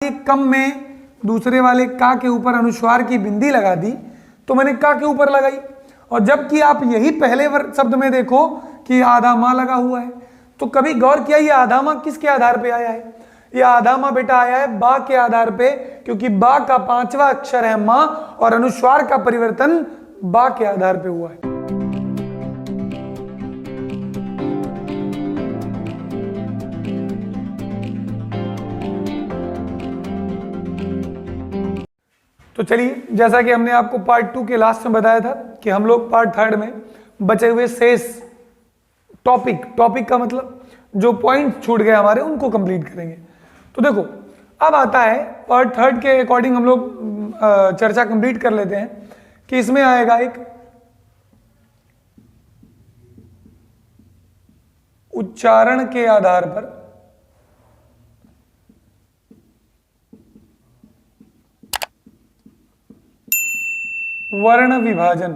कम में दूसरे वाले का के ऊपर अनुस्वार की बिंदी लगा दी तो मैंने का के ऊपर लगाई, और जबकि आप यही पहले शब्द में देखो कि आधा माँ लगा हुआ है। तो कभी गौर किया ये आधा माँ किसके आधार पे आया है? ये आधा माँ बेटा आया है बा के आधार पे, क्योंकि बा का 5वां अक्षर है माँ और अनुस्वार का परिवर्तन बा के आधार पे हुआ है। तो चलिए, जैसा कि हमने आपको पार्ट 2 के लास्ट में बताया था कि हम लोग पार्ट 3 में बचे हुए शेष टॉपिक का मतलब जो पॉइंट छूट गए हमारे उनको कंप्लीट करेंगे। तो देखो, अब आता है पार्ट 3 के अकॉर्डिंग हम लोग चर्चा कंप्लीट कर लेते हैं कि इसमें आएगा एक उच्चारण के आधार पर वर्ण विभाजन।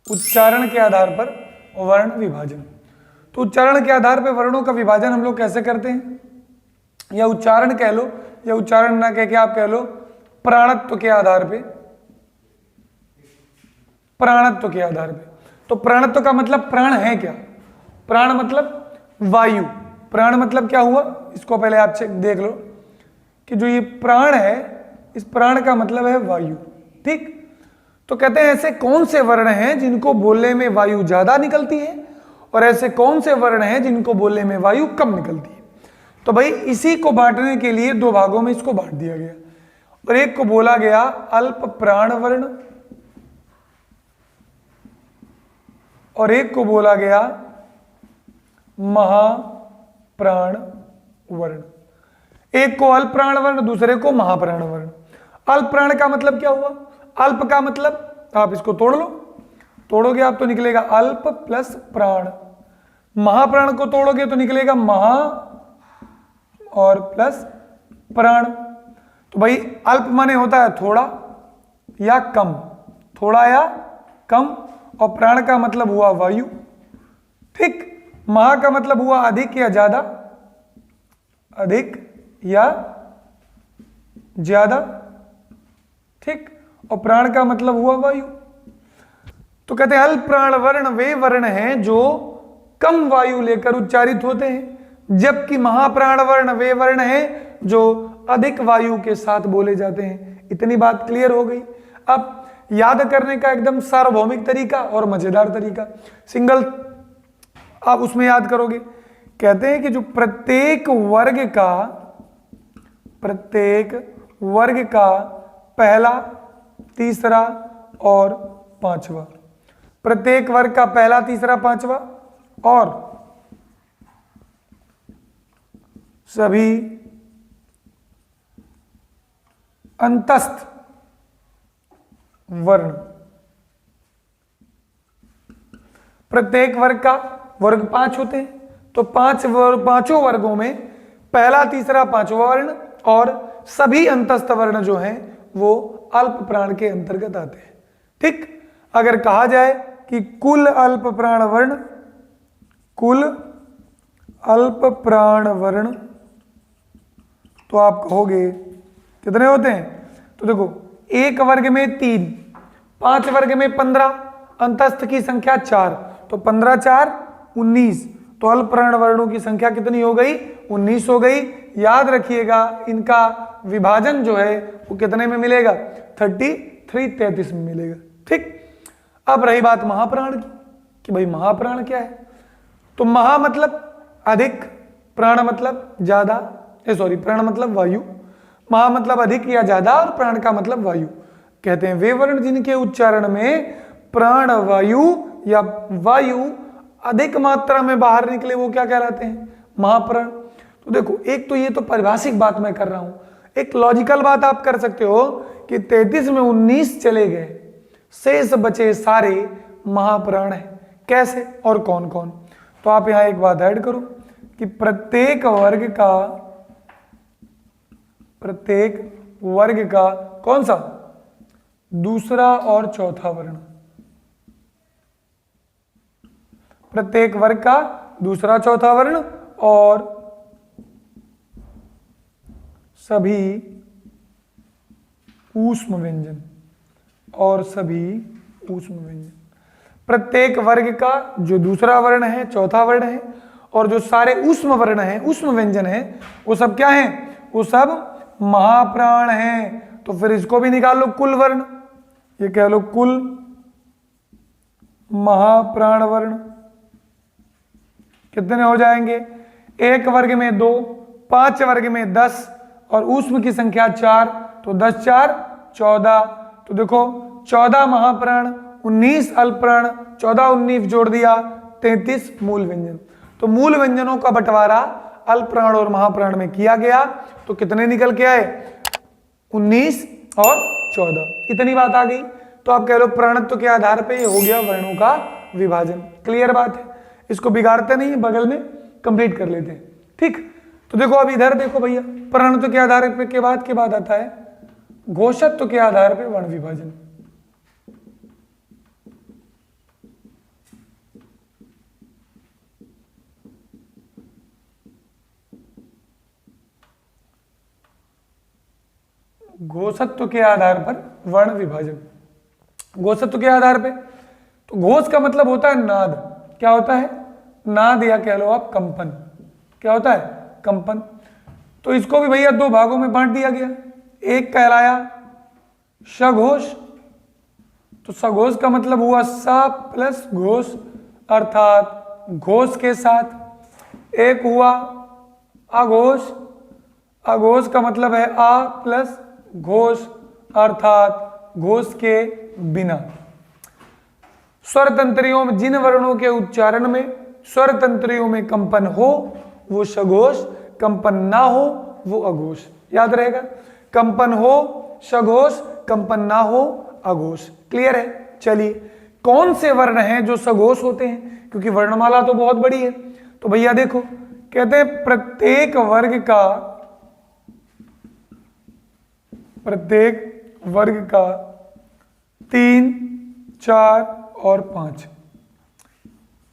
उच्चारण के आधार पर वर्ण विभाजन। तो उच्चारण के आधार पर वर्णों का विभाजन हम लोग कैसे करते हैं, या उच्चारण कह लो, या उच्चारण ना कह के आप कह लो प्राणत्व के आधार पे। प्राणत्व के आधार पे, तो प्राणत्व का मतलब प्राण है क्या? प्राण मतलब वायु। प्राण मतलब क्या हुआ, इसको पहले आप देख लो कि जो ये प्राण है, इस प्राण का मतलब है वायु। ठीक, तो कहते हैं ऐसे कौन से वर्ण हैं जिनको बोलने में वायु ज्यादा निकलती है और ऐसे कौन से वर्ण हैं जिनको बोलने में वायु कम निकलती है। तो भाई इसी को बांटने के लिए 2 भागों में इसको बांट दिया गया, और एक को बोला गया अल्प प्राण वर्ण और एक को बोला गया महाप्राण वर्ण। एक को अल्प प्राण वर्ण, दूसरे को महाप्राण वर्ण। अल्प प्राण का मतलब क्या हुआ? अल्प का मतलब आप इसको तोड़ लो, तोड़ोगे आप तो निकलेगा अल्प प्लस प्राण। महाप्राण को तोड़ोगे तो निकलेगा महा और प्लस प्राण। तो भाई अल्प माने होता है थोड़ा या कम, थोड़ा या कम, और प्राण का मतलब हुआ वायु। ठीक, महा का मतलब हुआ अधिक या ज्यादा, अधिक या ज्यादा। ठीक, और प्राण का मतलब हुआ वायु। तो कहते हैं अल्प प्राण वर्ण वे वर्ण हैं जो कम वायु लेकर उच्चारित होते हैं, जबकि महाप्राण वर्ण वे वर्ण हैं जो अधिक वायु के साथ बोले जाते हैं। इतनी बात क्लियर हो गई। अब याद करने का एकदम सार्वभौमिक तरीका और मजेदार तरीका, सिंगल आप उसमें याद करोगे। कहते हैं कि जो प्रत्येक वर्ग का पहला, तीसरा और पांचवा, प्रत्येक वर्ग का पहला, तीसरा, पांचवा और सभी अंतस्थ वर्ण। प्रत्येक वर्ग का वर्ग 5 होते हैं, तो पांचों वर्गों में पहला, तीसरा, पांचवा वर्ण और सभी अंतस्थ वर्ण जो हैं वो अल्प प्राण के अंतर्गत आते हैं। ठीक, अगर कहा जाए कि कुल अल्प प्राण वर्ण, कुल अल्प प्राण वर्ण, तो आप कहोगे कितने होते हैं? तो देखो, एक वर्ग में 3, 5 वर्ग में 15, अंतस्थ की संख्या 4, तो 15 4 19, तो अल्प प्राण वर्णों की संख्या कितनी हो गई? 19 हो गई। याद रखिएगा इनका विभाजन जो है वो कितने में मिलेगा? 33 में मिलेगा। ठीक, अब रही बात महाप्राण की कि भाई महाप्राण क्या है। तो महा मतलब अधिक, प्राण मतलब ज्यादा, प्राण मतलब वायु, महा मतलब अधिक या ज्यादा और प्राण का मतलब वायु। कहते हैं वे वर्ण जिनके उच्चारण में प्राण वायु या वायु अधिक मात्रा में बाहर निकले वो क्या कहलाते हैं? महाप्राण। तो देखो, एक तो ये तो पारिभाषिक बात मैं कर रहा हूं, एक लॉजिकल बात आप कर सकते हो कि 33 में 19 चले गए, शेष बचे सारे महाप्राण हैं। कैसे और कौन कौन? तो आप यहां एक बात ऐड करो कि प्रत्येक वर्ग का कौन सा? दूसरा और चौथा वर्ण। प्रत्येक वर्ग का दूसरा, चौथा वर्ण और सभी ऊष्म व्यंजन और सभी ऊष्म व्यंजन। प्रत्येक वर्ग का जो दूसरा वर्ण है, चौथा वर्ण है, और जो सारे ऊष्म वर्ण हैं, ऊष्म व्यंजन है, वो सब क्या हैं? वो सब महाप्राण हैं। तो फिर इसको भी निकाल लो, कुल वर्ण, ये कह लो कुल महाप्राण वर्ण कितने हो जाएंगे? एक वर्ग में 2, 5 वर्ग में 10 और ऊष्म की संख्या 4, तो 10 4 14। तो देखो 14 महाप्राण, 19 अल्पप्राण, 14 19 जोड़ दिया 33 मूल व्यंजन। तो मूल व्यंजनों का बंटवारा अल्पप्राण और महाप्राण में किया गया, तो कितने निकल के आए? 19 और 14। इतनी बात आ गई। तो आप कह लो प्राणत्व के आधार पे ये हो गया वर्णों का विभाजन। क्लियर बात है, इसको बिगाड़ते नहीं, बगल में कंप्लीट कर लेते हैं। ठीक, तो देखो अब इधर देखो भैया, प्राणत्व के आधार पे के बाद आता है घोषत्व के आधार पे वर्ण विभाजन। घोषत्व के आधार पर वर्ण विभाजन। घोषत्व के आधार पे, तो घोष का मतलब होता है नाद। क्या होता है? नाद, या कह लो आप कंपन। क्या होता है? कंपन। तो इसको भी भैया 2 भागों में बांट दिया गया। एक कहलाया सघोष, तो सघोष का मतलब हुआ सा प्लस घोष, अर्थात घोष के साथ। एक हुआ अघोष, अघोष का मतलब है आ प्लस घोष, अर्थात घोष के बिना। स्वर तंत्रियों में जिन वर्णों के उच्चारण में स्वर तंत्रियों में कंपन हो वो सघोष, कंपन ना हो वो अघोष। याद रहेगा, कंपन हो सघोष, कंपन ना हो अघोष। क्लियर है? चलिए, कौन से वर्ण हैं जो सघोष होते हैं? क्योंकि वर्णमाला तो बहुत बड़ी है। तो भैया देखो, कहते हैं प्रत्येक वर्ग का 3, 4 और 5।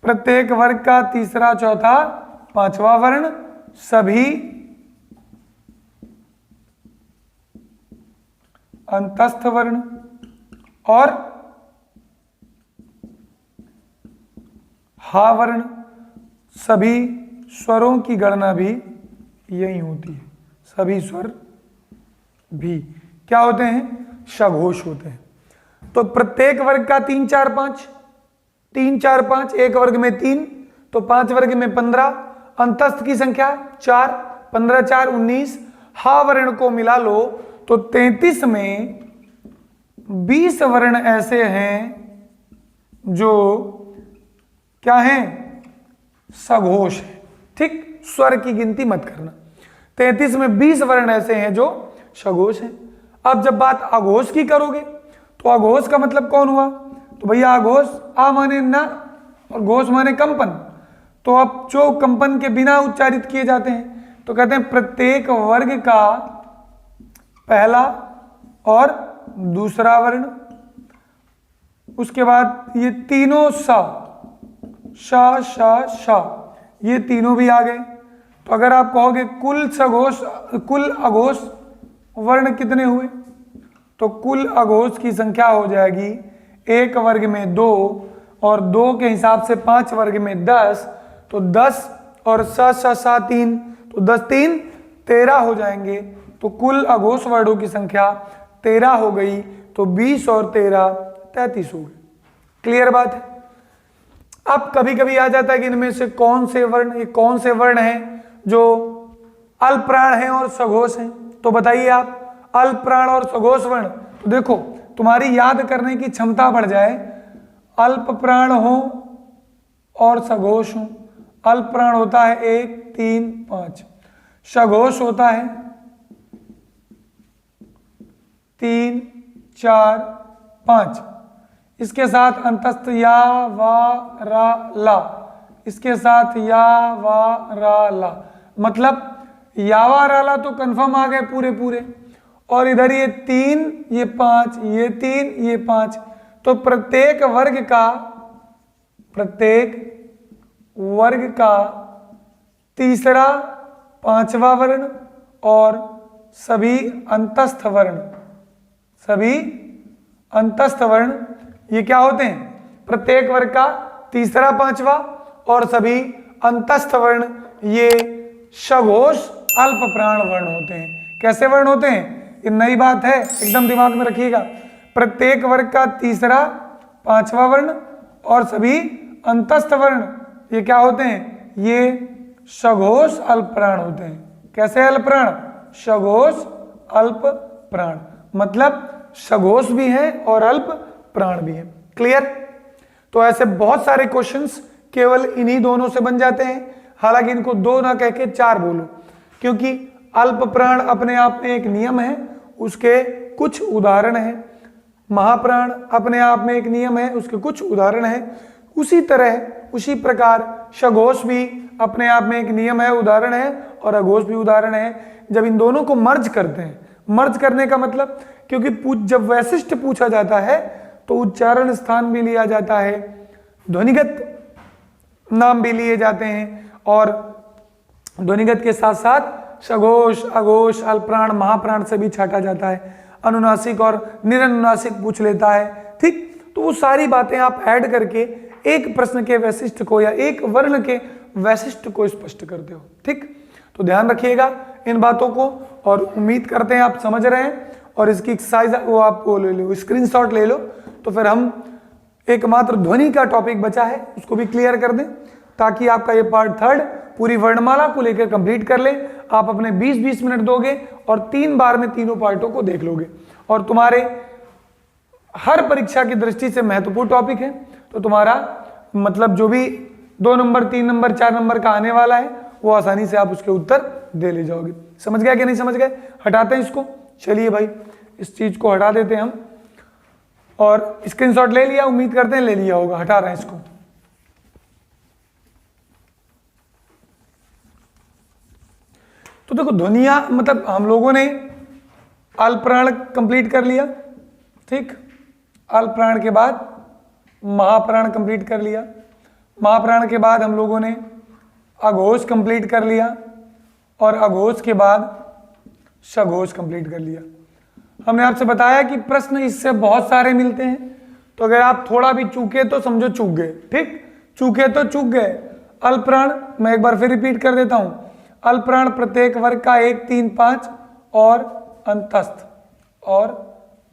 प्रत्येक वर्ग का तीसरा, चौथा, पांचवा वर्ण सभी अंतस्थ वर्ण और हा वर्ण, सभी स्वरों की गणना भी यही होती है। सभी स्वर भी क्या होते हैं? सघोष होते हैं। तो प्रत्येक वर्ग का 3 4 5, 3 4 5, एक वर्ग में 3, तो 5 वर्ग में 15, अंतस्थ की संख्या 4, 15 4 19। हा वर्ण को मिला लो तो 33 में 20 वर्ण ऐसे हैं जो क्या हैं? सघोष है। ठीक, स्वर की गिनती मत करना। 33 में 20 वर्ण ऐसे हैं जो सघोष हैं। अब जब बात अघोष की करोगे तो अघोष का मतलब कौन हुआ? तो भैया अघोष, आ माने ना और घोष माने कंपन। तो अब जो कंपन के बिना उच्चारित किए जाते हैं तो कहते हैं प्रत्येक वर्ग का पहला और दूसरा वर्ण, उसके बाद ये तीनों सा शा, ये तीनों भी आ गए। तो अगर आप कहोगे कुल अघोष वर्ण कितने हुए, तो कुल अघोष की संख्या हो जाएगी एक वर्ग में 2 और 2 के हिसाब से 5 वर्ग में 10, तो 10 और सा 3, तो 10 3 13 हो जाएंगे। तो कुल अघोष वर्णों की संख्या 13 हो गई, तो 20 और 13 33 हो गए। क्लियर बात है? अब कभी कभी आ जाता है कि इनमें से कौन से वर्ण हैं जो अल्पप्राण हैं और सघोष हैं। तो बताइए आप, अल्पप्राण और सघोष वर्ण। तो देखो, तुम्हारी याद करने की क्षमता बढ़ जाए। अल्पप्राण हो और सघोष हो। अल्पप्राण होता है 1 3 5, सघोष होता है 3 4 5। इसके साथ अंतस्थ या वा रा ला, इसके साथ या वा रा ला, मतलब यावा राला तो कंफर्म आ गए पूरे, और इधर ये 3 ये 5, ये 3 ये 5। तो प्रत्येक वर्ग का तीसरा, पांचवा वर्ण और सभी अंतस्थ वर्ण, सभी अंतस्थ वर्ण ये क्या होते हैं? प्रत्येक वर्ग का तीसरा पांचवा, और सभी अंतस्थ वर्ण ये सघोष अल्प प्राण वर्ण होते हैं। कैसे वर्ण होते हैं? ये नई बात है, एकदम दिमाग में रखिएगा। प्रत्येक वर्ग का तीसरा पांचवा वर्ण और सभी अंतस्थ वर्ण ये क्या होते हैं? ये सघोष अल्प प्राण होते हैं। कैसे अल्प प्राण? सघोष अल्प प्राण, मतलब सघोष भी है और अल्प प्राण भी है। क्लियर? तो ऐसे बहुत सारे क्वेश्चंस केवल इन्हीं दोनों से बन जाते हैं। हालांकि इनको दो ना कह के चार बोलो, क्योंकि अल्प प्राण अपने आप में एक नियम है, उसके कुछ उदाहरण हैं। महाप्राण अपने आप में एक नियम है, उसके कुछ उदाहरण हैं। उसी तरह उसी प्रकार सघोष भी अपने आप में एक नियम है, उदाहरण है, और अघोष भी उदाहरण है। जब इन दोनों को मर्ज करते हैं, मर्ज करने का मतलब, क्योंकि जब वैशिष्ट पूछा जाता है तो उच्चारण स्थान भी लिया जाता है, ध्वनिगत नाम भी लिए जाते हैं, और ध्वनिगत के साथ साथ सघोष, अघोष, अल्पप्राण, महाप्राण से भी छाटा जाता है। अनुनासिक और निरनुनासिक पूछ लेता है। ठीक, तो वो सारी बातें आप ऐड करके एक प्रश्न के वैशिष्ट को या एक वर्ण के वैशिष्ट को स्पष्ट करते हो। ठीक, तो ध्यान रखिएगा इन बातों को, और उम्मीद करते हैं आप समझ रहे हैं। और इसकी एक्सरसाइज वो आप वो ले लो, स्क्रीनशॉट ले लो, तो फिर हम एकमात्र ध्वनि का टॉपिक बचा है उसको भी क्लियर कर दें, ताकि आपका ये पार्ट थर्ड पूरी वर्णमाला को लेकर कंप्लीट कर लें। आप अपने 20-20 मिनट दोगे और 3 बार में तीनों पार्टों को देख लोगे, और तुम्हारे हर परीक्षा की दृष्टि से महत्वपूर्ण टॉपिक है। तो तुम्हारा मतलब जो भी 2 नंबर, 3 नंबर, 4 नंबर का आने वाला है, वो आसानी से आप उसके उत्तर दे ले जाओगे। समझ गया कि नहीं समझ गए? हटाते हैं इसको। चलिए भाई, इस चीज को हटा देते हैं हम। और स्क्रीनशॉट ले लिया, उम्मीद करते हैं ले लिया होगा। हटा रहे हैं इसको। तो देखो, ध्वनिया मतलब हम लोगों ने अल्पप्राण कंप्लीट कर लिया। ठीक, अल्पप्राण के बाद महाप्राण कंप्लीट कर लिया। महाप्राण के बाद हम लोगों ने अघोष कंप्लीट कर लिया, और अघोष के बाद सघोष कंप्लीट कर लिया। हमने आपसे बताया कि प्रश्न इससे बहुत सारे मिलते हैं, तो अगर आप थोड़ा भी चूके तो समझो चूक गए। ठीक, चूके तो चूक गए। अल्पप्राण मैं एक बार फिर रिपीट कर देता हूं। अल्पप्राण प्रत्येक वर्ग का 1, 3, 5 और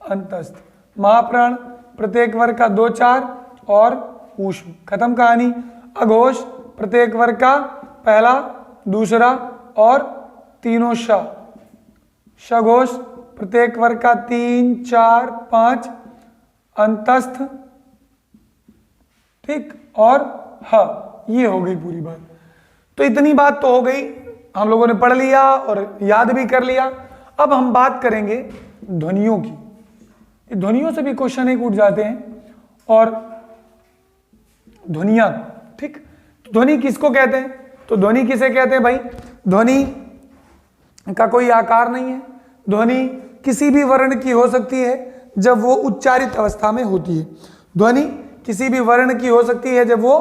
अंतस्थ। महाप्राण प्रत्येक वर्ग का 2, 4 और ऊष्म। खत्म कहानी। अघोष प्रत्येक वर्ग का पहला, दूसरा और तीनों श। सघोष प्रत्येक वर्ग का 3, 4, 5 अंतस्थ। ठीक, और ह। ये हो गई पूरी बात। तो इतनी बात तो हो गई, हम लोगों ने पढ़ लिया और याद भी कर लिया। अब हम बात करेंगे ध्वनियों की। ध्वनियों से भी क्वेश्चन एक उठ जाते हैं। और ध्वनियां, ठीक, ध्वनि किसको कहते हैं? तो ध्वनि किसे कहते हैं भाई? ध्वनि का कोई आकार नहीं है। ध्वनि किसी भी वर्ण की हो सकती है जब वो उच्चारित अवस्था में होती है। ध्वनि किसी भी वर्ण की हो सकती है जब वो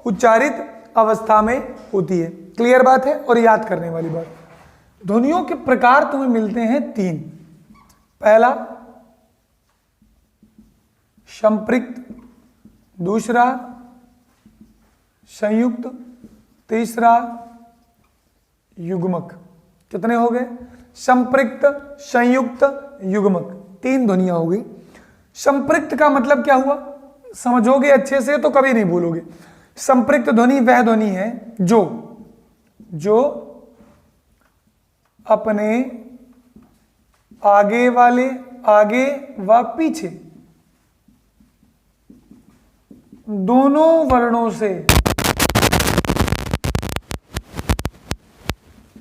उच्चारित अवस्था में होती है। क्लियर बात है और याद करने वाली बात। ध्वनियों के प्रकार तुम्हें मिलते हैं 3। पहला संपृक्त, दूसरा संयुक्त, तीसरा युग्मक। कितने हो गए? संपृक्त, संयुक्त, युग्मक, 3 ध्वनियां हो गई। संपृक्त का मतलब क्या हुआ? समझोगे अच्छे से तो कभी नहीं भूलोगे। संपृक्त ध्वनि वह ध्वनि है जो अपने आगे वाले, आगे व पीछे दोनों वर्णों से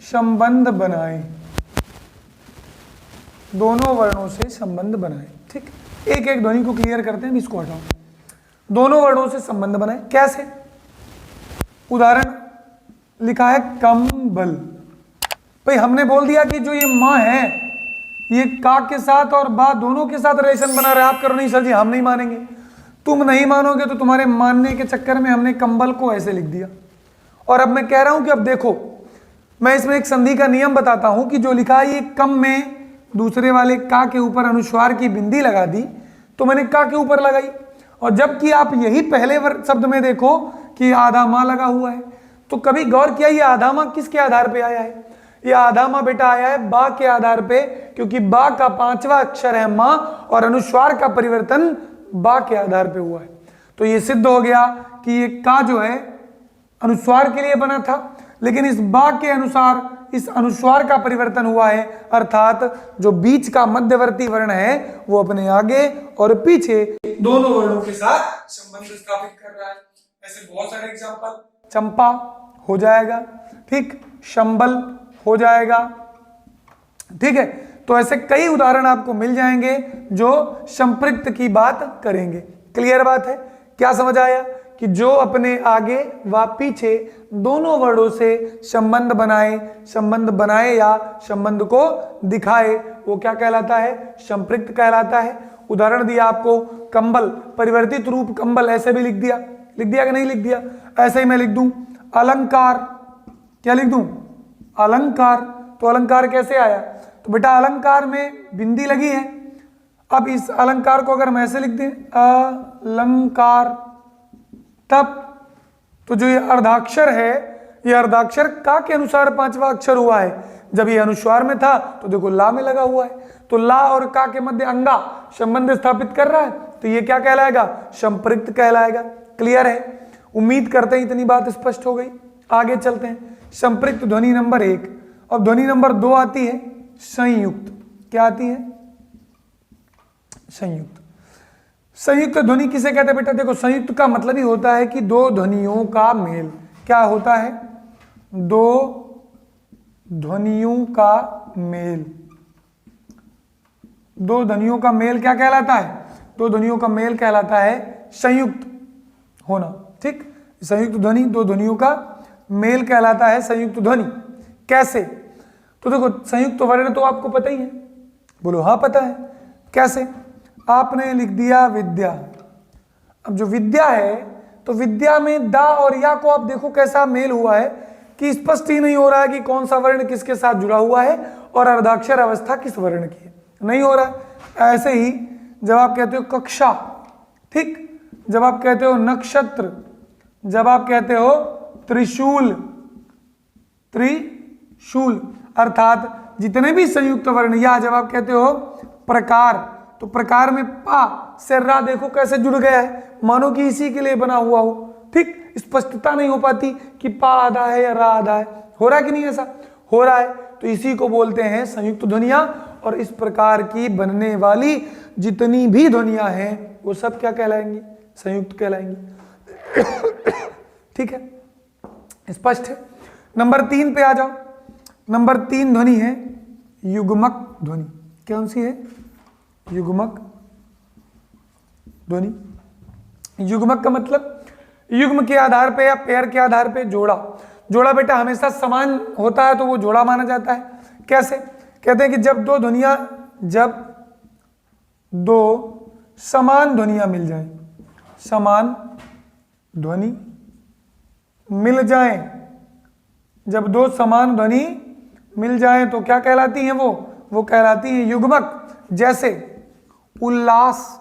संबंध बनाए। दोनों वर्णों से संबंध बनाए। ठीक, एक एक ध्वनि को क्लियर करते हैं। इसको हटाओ। दोनों वर्णों से संबंध बनाए कैसे? उदाहरण लिखा है कंबल। भाई हमने बोल दिया कि जो ये माँ है ये का के साथ और बा दोनों के साथ रिलेशन बना रहे। आप करो नहीं सर जी, हम नहीं मानेंगे। तुम नहीं मानोगे तो तुम्हारे मानने के चक्कर में हमने कंबल को ऐसे लिख दिया। और अब मैं कह रहा हूं कि अब देखो, मैं इसमें एक संधि का नियम बताता हूं कि जो लिखा है ये कम में दूसरे वाले का के ऊपर अनुस्वार की बिंदी लगा दी, तो मैंने का के ऊपर लगाई। और जबकि आप यही पहले शब्द में देखो कि आधा माँ लगा हुआ है, तो कभी गौर किया ये आधा माँ किसके आधार पे आया है? ये आधा माँ बेटा आया है बा के आधार पे, क्योंकि बा का 5वां अक्षर है माँ और अनुस्वार का परिवर्तन बा के आधार पे हुआ है। तो ये सिद्ध हो गया कि ये का जो है अनुस्वार के लिए बना था, लेकिन इस बा के अनुसार इस अनुस्वार का परिवर्तन हुआ है, अर्थात जो बीच का मध्यवर्ती वर्ण है वो अपने आगे और पीछे दोनों वर्णों के साथ संबंध स्थापित कर रहा है। ऐसे बहुत सारे एग्जांपल, चंपा हो जाएगा, ठीक, शंबल हो जाएगा, ठीक है। तो ऐसे कई उदाहरण आपको मिल जाएंगे जो संपृक्त की बात करेंगे। क्लियर बात है? क्या समझ आया कि जो अपने आगे व पीछे दोनों वर्णों से संबंध बनाए या संबंध को दिखाए वो क्या कहलाता है? संपृक्त कहलाता है। उदाहरण दिया आपको, कंबल, परिवर्तित रूप कंबल, ऐसे भी लिख दिया कि नहीं लिख दिया? ऐसे ही मैं लिख दूं अलंकार, क्या लिख दूं? अलंकार। तो अलंकार कैसे आया? तो बेटा अलंकार में बिंदी लगी है। अब इस अलंकार को अगर मैं ऐसे लिख दें अलंकार, तब तो जो ये अर्धाक्षर है, ये अर्धाक्षर का के अनुसार 5वां अक्षर हुआ है। जब ये अनुस्वार में था तो देखो ला में लगा हुआ है, तो ला और का के मध्य अंगा संबंध स्थापित कर रहा है, तो ये क्या कहलाएगा? संपृक्त कहलाएगा। क्लियर है? उम्मीद करते हैं इतनी बात स्पष्ट हो गई। आगे चलते हैं। संपृक्त ध्वनि नंबर 1। अब ध्वनि नंबर 2 आती है संयुक्त। क्या आती है? संयुक्त। संयुक्त ध्वनि किसे कहते हैं बेटा? देखो संयुक्त का मतलब ही होता है कि दो ध्वनियों का मेल। क्या होता है? दो ध्वनियों का मेल। दो ध्वनियों का मेल क्या कहलाता है? दो ध्वनियों का मेल कहलाता है संयुक्त होना। ठीक, संयुक्त ध्वनि दो ध्वनियों का मेल कहलाता है संयुक्त ध्वनि। कैसे? तो देखो संयुक्त वर्ण तो आपको पता ही है, बोलो हाँ पता है। कैसे? आपने लिख दिया विद्या। अब जो विद्या है तो विद्या में दा और या को आप देखो कैसा मेल हुआ है कि स्पष्ट ही नहीं हो रहा है कि कौन सा वर्ण किसके साथ जुड़ा हुआ है और अर्धाक्षर अवस्था किस वर्ण की है, नहीं हो रहा है। ऐसे ही जब आप कहते हो कक्षा, ठीक, जब आप कहते हो नक्षत्र, जब आप कहते हो त्रिशूल, त्रिशूल अर्थात जितने भी संयुक्त वर्ण, या जब आप कहते हो प्रकार, तो प्रकार में पा से रा देखो कैसे जुड़ गया है, मानो कि इसी के लिए बना हुआ हो। ठीक, स्पष्टता नहीं हो पाती कि पा आधा है या रा आधा है। हो रहा है कि नहीं? ऐसा हो रहा है, तो इसी को बोलते हैं संयुक्त ध्वनियां। और इस प्रकार की बनने वाली जितनी भी ध्वनियां हैं वो सब क्या कहलाएंगी? संयुक्त कहलाएंगी। ठीक है, स्पष्ट है। नंबर 3 पे आ जाओ। नंबर 3 ध्वनि है युग्मक ध्वनि। कौन सी है? युग्मक ध्वनि। युग्मक का मतलब युग्म के आधार पे या पेयर के आधार पे जोड़ा। जोड़ा बेटा हमेशा समान होता है तो वो जोड़ा माना जाता है। कैसे? कहते हैं कि जब दो समान ध्वनियां मिल जाएं, समान ध्वनि मिल जाएं, जब दो समान ध्वनि मिल जाएं तो क्या कहलाती हैं? वो कहलाती हैं युग्मक। जैसे उल्लास,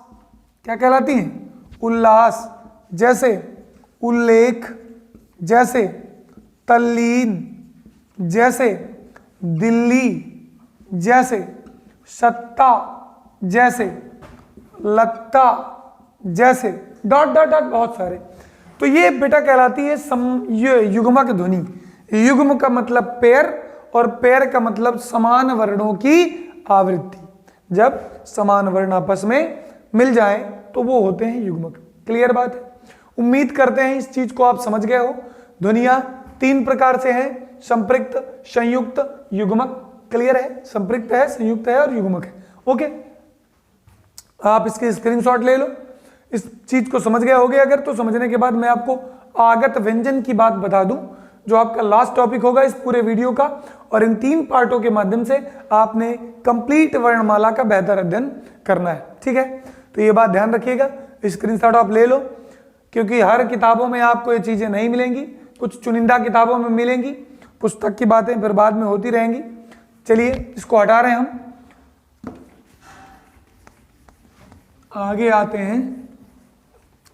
क्या कहलाती हैं? उल्लास। जैसे उल्लेख, जैसे तल्लीन, जैसे दिल्ली, जैसे सत्ता, जैसे लत्ता, जैसे डॉट डॉट डॉट, बहुत सारे। तो ये बेटा कहलाती है युग्मक ध्वनि। युग्म का मतलब पेयर और पेयर का मतलब समान वर्णों की आवृत्ति। जब समान वर्ण आपस में मिल जाए तो वो होते हैं युग्मक। क्लियर बात है? उम्मीद करते हैं इस चीज को आप समझ गए हो। ध्वनियां 3 प्रकार से हैं, संपृक्त, संयुक्त, युग्मक। क्लियर है? संपृक्त है, संयुक्त है और युग्मक है। ओके, आप इसके स्क्रीनशॉट ले लो। इस चीज को समझ गए होगे अगर, तो समझने के बाद मैं आपको आगत व्यंजन की बात बता दूं जो आपका लास्ट टॉपिक होगा इस पूरे वीडियो का। और इन 3 पार्टों के माध्यम से आपने कंप्लीट वर्णमाला का बेहतर अध्ययन करना है। ठीक है, तो ये बात ध्यान रखिएगा, स्क्रीनशॉट आप ले लो, क्योंकि हर किताबों में आपको ये चीजें नहीं मिलेंगी, कुछ चुनिंदा किताबों में मिलेंगी। पुस्तक की बातें फिर बाद में होती रहेंगी। चलिए इसको हटा रहे हैं हम, आगे आते हैं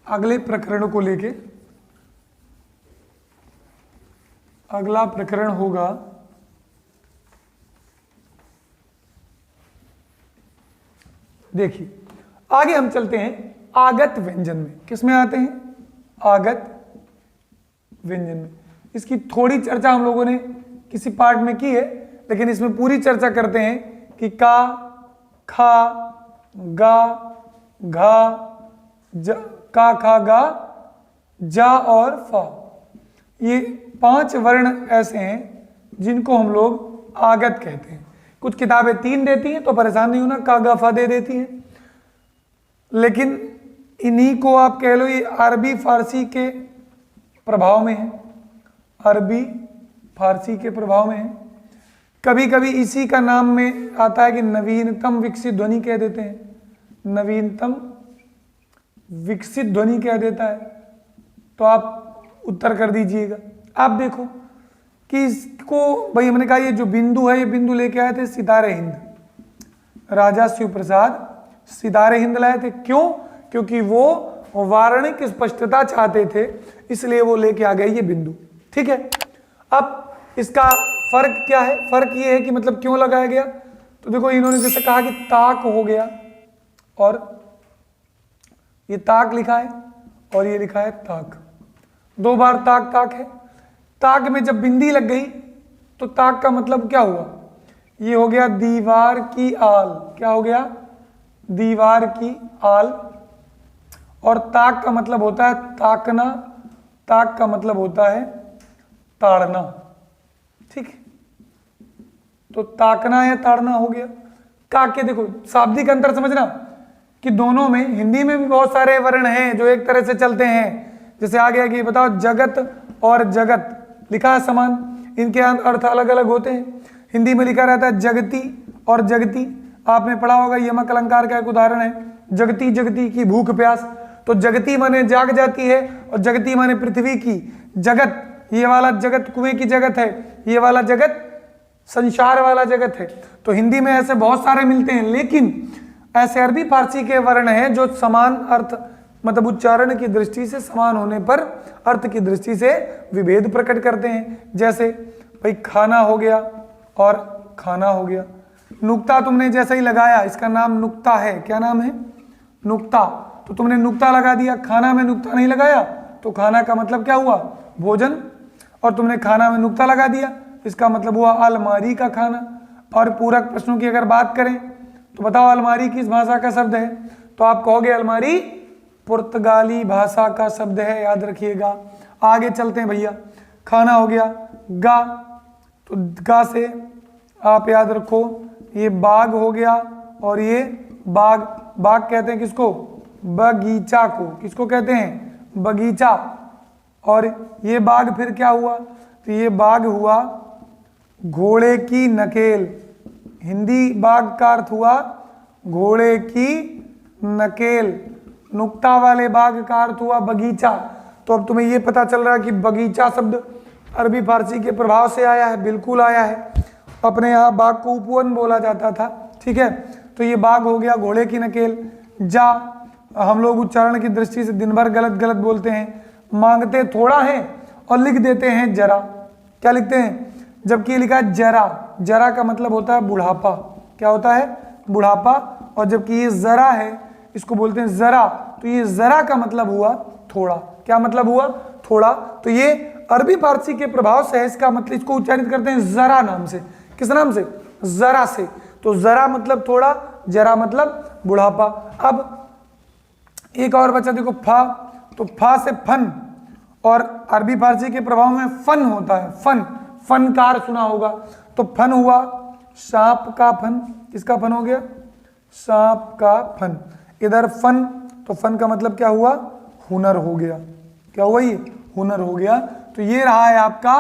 अगले प्रकरण को लेके। अगला प्रकरण होगा देखिए, आगे हम चलते हैं आगत व्यंजन में। किसमें आते हैं? आगत व्यंजन में। इसकी थोड़ी चर्चा हम लोगों ने किसी पार्ट में की है, लेकिन इसमें पूरी चर्चा करते हैं कि का, खा, गा, घा, का, खा, गा, जा और फा, ये 5 वर्ण ऐसे हैं जिनको हम लोग आगत कहते हैं। कुछ किताबें 3 देती हैं तो परेशान नहीं होना, का, गा, फा दे देती हैं, लेकिन इन्हीं को आप कह लो ये अरबी फारसी के प्रभाव में है, अरबी फारसी के प्रभाव में है। कभी कभी इसी का नाम में आता है कि नवीनतम विकसित ध्वनि कह देते हैं, नवीनतम विकसित ध्वनि कह देता है, तो आप उत्तर कर दीजिएगा। आप देखो कि इसको भाई हमने कहा ये जो बिंदु है, ये बिंदु लेके आए थे सितारे हिंद, राजा शिव प्रसाद सितारे हिंद लाए थे। क्यों? क्योंकि वो वारणिक स्पष्टता चाहते थे, इसलिए वो लेके आ गए ये बिंदु। ठीक है, अब इसका फर्क क्या है? फर्क ये है कि मतलब क्यों लगाया गया, तो देखो इन्होंने जैसे कहा कि ताक हो गया, और ये ताक लिखा है और ये लिखा है ताक, 2 बार ताक ताक है। ताक में जब बिंदी लग गई तो ताक का मतलब क्या हुआ? ये हो गया दीवार की आल। क्या हो गया? दीवार की आल। और ताक का मतलब होता है ताकना, ताक का मतलब होता है ताड़ना। ठीक, तो ताकना या ताड़ना हो गया। का के देखो शाब्दिक अंतर समझना कि दोनों में, हिंदी में भी बहुत सारे वर्ण हैं जो एक तरह से चलते हैं। जैसे आ गया कि बताओ जगत और जगत लिखा है समान, इनके अर्थ अलग अलग होते हैं। हिंदी में लिखा रहता है जगती और जगती, आपने पढ़ा होगा, यमक अलंकार का एक उदाहरण है, जगती जगती की भूख प्यास। तो जगती माने जाग जाती है और जगती माने पृथ्वी की। जगत, ये वाला जगत कुएं की जगत है, ये वाला जगत संसार वाला जगत है। तो हिंदी में ऐसे बहुत सारे मिलते हैं, लेकिन ऐसे अरबी फारसी के वर्ण हैं जो समान अर्थ, मतलब उच्चारण की दृष्टि से समान होने पर अर्थ की दृष्टि से विभेद प्रकट करते हैं। जैसे भाई खाना हो गया और खाना हो गया। नुक्ता तुमने जैसे ही लगाया, इसका नाम नुक्ता है। क्या नाम है? नुक्ता। तो तुमने नुक्ता लगा दिया, खाना में नुक्ता नहीं लगाया, तो खाना का मतलब क्या हुआ? भोजन। और तुमने खाना में नुक्ता लगा दिया, इसका मतलब हुआ अलमारी का खाना। और पूरक प्रश्नों की अगर बात करें तो बताओ अलमारी किस भाषा का शब्द है? तो आप कहोगे अलमारी पुर्तगाली भाषा का शब्द है, याद रखिएगा। आगे चलते हैं भैया, खाना हो गया, गा, तो गा से आप याद रखो ये बाग हो गया, और ये बाग, बाग कहते हैं किसको? बगीचा को। किसको कहते हैं? बगीचा। और ये बाग फिर क्या हुआ? तो ये बाग हुआ घोड़े की नकेल। हिंदी बाग का अर्थ हुआ घोड़े की नकेल। नुक्ता वाले बाग का अर्थ हुआ बगीचा। तो अब तुम्हें ये पता चल रहा है कि बगीचा शब्द अरबी फारसी के प्रभाव से आया है, बिल्कुल आया है। अपने यहाँ बाग को उपवन बोला जाता था। ठीक है, तो ये बाग हो गया घोड़े की नकेल। जा, हम लोग उच्चारण की दृष्टि से दिन भर गलत गलत बोलते हैं, मांगते थोड़ा है और लिख देते हैं जरा। क्या लिखते हैं? जबकि ये लिखा है जरा। जरा का मतलब होता है बुढ़ापा। क्या होता है? बुढ़ापा। और जबकि ये जरा है, इसको बोलते हैं जरा, तो ये जरा का मतलब हुआ थोड़ा। क्या मतलब हुआ? थोड़ा। तो ये अरबी फारसी के प्रभाव से है, इसका मतलब इसको उच्चारित करते हैं जरा नाम से। किस नाम से? जरा से। तो जरा मतलब थोड़ा, जरा मतलब बुढ़ापा। अब एक और बचा देखो फा, तो फा से फन, और अरबी फारसी के प्रभाव में फन होता है। फन, फनकार सुना होगा। तो फन हुआ सांप का फन। किसका फन हो गया? सांप का फन। इधर फन, तो फन का मतलब क्या हुआ? हुनर हो गया। क्या हुआ? ये हुनर हो गया। तो ये रहा है आपका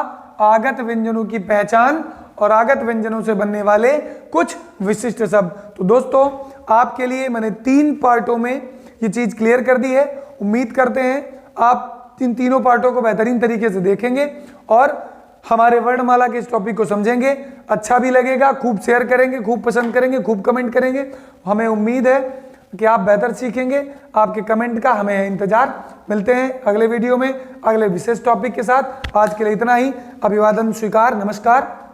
आगत व्यंजनों की पहचान और आगत व्यंजनों से बनने वाले कुछ विशिष्ट शब्द। तो दोस्तों आपके लिए मैंने 3 पार्टों में ये चीज क्लियर कर दी है। उम्मीद करते हैं आप इन तीनों पार्टों को बेहतरीन तरीके से देखेंगे और हमारे वर्णमाला के इस टॉपिक को समझेंगे, अच्छा भी लगेगा, खूब शेयर करेंगे, खूब पसंद करेंगे, खूब कमेंट करेंगे। हमें उम्मीद है कि आप बेहतर सीखेंगे। आपके कमेंट का हमें इंतजार। मिलते हैं अगले वीडियो में अगले विशेष टॉपिक के साथ। आज के लिए इतना ही। अभिवादन स्वीकार। नमस्कार।